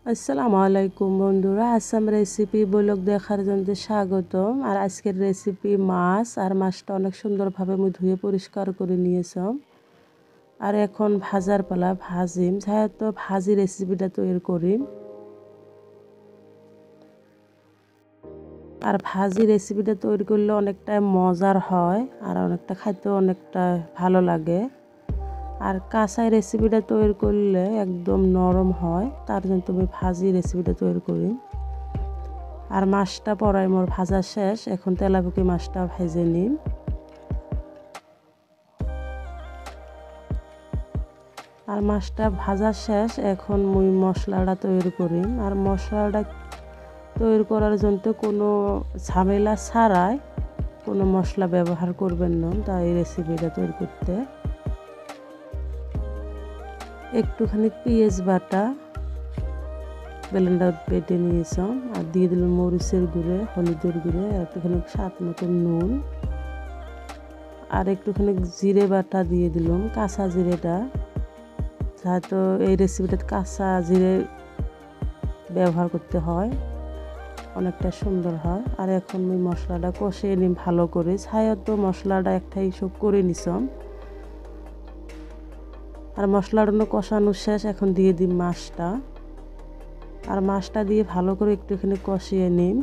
আসসালামু আলাইকুম বন্ধুরা, আসাম রেসিপি ব্লগ দেখার জন্য স্বাগতম। আর আজকের রেসিপি মাছ, আর মাছটা অনেক সুন্দরভাবে আমি ধুয়ে পরিষ্কার করে নিয়েছিলাম। আর এখন ভাজার পালা, ভাজিম তো ভাজি রেসিপিটা তৈরি করি। আর ভাজি রেসিপিটা তৈরি করলে অনেকটা মজার হয়, আর অনেকটা খাইতে অনেকটা ভালো লাগে। আর কাঁচাই রেসিপিটা তৈরি করলে একদম নরম হয়, তার জন্য তুমি ভাজি রেসিপিটা তৈরি করি। আর মাছটা পরাই মোর ভাজা শেষ, এখন তেলাপুকি মাছটা ভেজে নিন। আর মাছটা ভাজা শেষ, এখন মুই মশলাটা তৈরি করি। আর মশলাটা তৈরি করার জন্য কোনো ঝামেলা ছাড়াই কোনো মশলা ব্যবহার করবেন না, তাই এই রেসিপিটা তৈরি করতে। একটুখানি পেঁয়াজ বাটা ব্লেন্ডার বেটে নিয়েছিলাম, আর দিয়ে দিলাম মরিচের গুঁড়ো, হলুদের গুঁড়ো, আর একটুখানি স্বাদ মতো নুন, আর একটুখানি জিরে বাটা দিয়ে দিলাম, কাঁচা জিরেটা। যেহেতু এই রেসিপিটাতে কাঁচা জিরে ব্যবহার করতে হয়, অনেকটা সুন্দর হয়। আর এখন আমি মশলাটা কষিয়ে নিই ভালো করে। তো মশলাটা একটাই সব করে নিছাম। আর মশলাটা কষানো শেষ, এখন দিয়ে দিই মাছটা। আর মাছটা দিয়ে ভালো করে একটুখানি কষিয়ে নিন।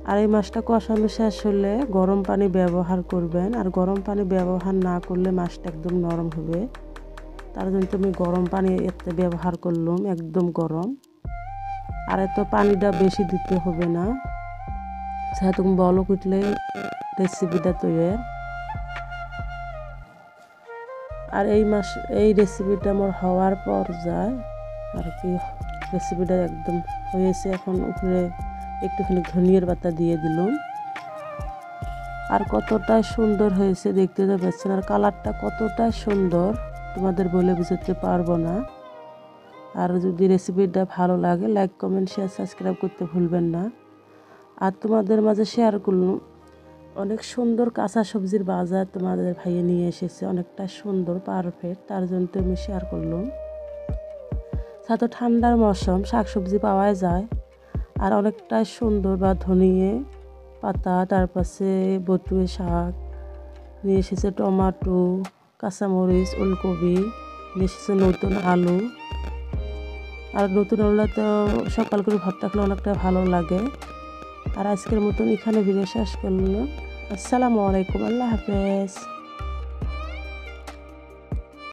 আর এই মাছটা কষানো শেষ হলে গরম পানি ব্যবহার করবেন। আর গরম পানি ব্যবহার না করলে মাছটা একদম নরম হবে, তার জন্য আমি গরম পানি এতে ব্যবহার করলাম, একদম গরম। আর এত পানিটা বেশি দিতে হবে না, যেহেতু বলক উঠলে রেসিপিটা তৈরি। আর এই রেসিপিটা আমার হওয়ার পর যায় আর কি, রেসিপিটা একদম হয়েছে। এখন উপরে একটুখানি ধনিয়ার পাতা দিয়ে দিলাম। আর কতটা সুন্দর হয়েছে দেখতে তো পাচ্ছেন, আর কালারটা কতটা সুন্দর তোমাদের বলে বুঝতে পারবো না। আর যদি রেসিপিটা ভালো লাগে, লাইক কমেন্ট শেয়ার সাবস্ক্রাইব করতে ভুলবেন না। আর তোমাদের মাঝে শেয়ার করলাম অনেক সুন্দর কাঁচা সবজির বাজার তোমাদের ভাইয়ে নিয়ে এসেছে, অনেকটা সুন্দর পারফেক্ট, তার জন্য আমি শেয়ার করলাম। সাথে ঠান্ডার মৌসুম, শাকসবজি পাওয়া যায়। আর অনেকটা সুন্দর, বা ধনিয়ে পাতা, তারপাশে বটুয়ে শাক নিয়ে এসেছে, টমাটো, কাঁচামরিচ, ওলকপি নিয়ে এসেছে, নতুন আলু। আর নতুন আলুটা তো সকাল করে ভাত থাকলে অনেকটা ভালো লাগে। আর আজকের মতন এখানে ভিডিও শেষ করলাম। আসসালামু আলাইকুম, আল্লাহ হাফেজ।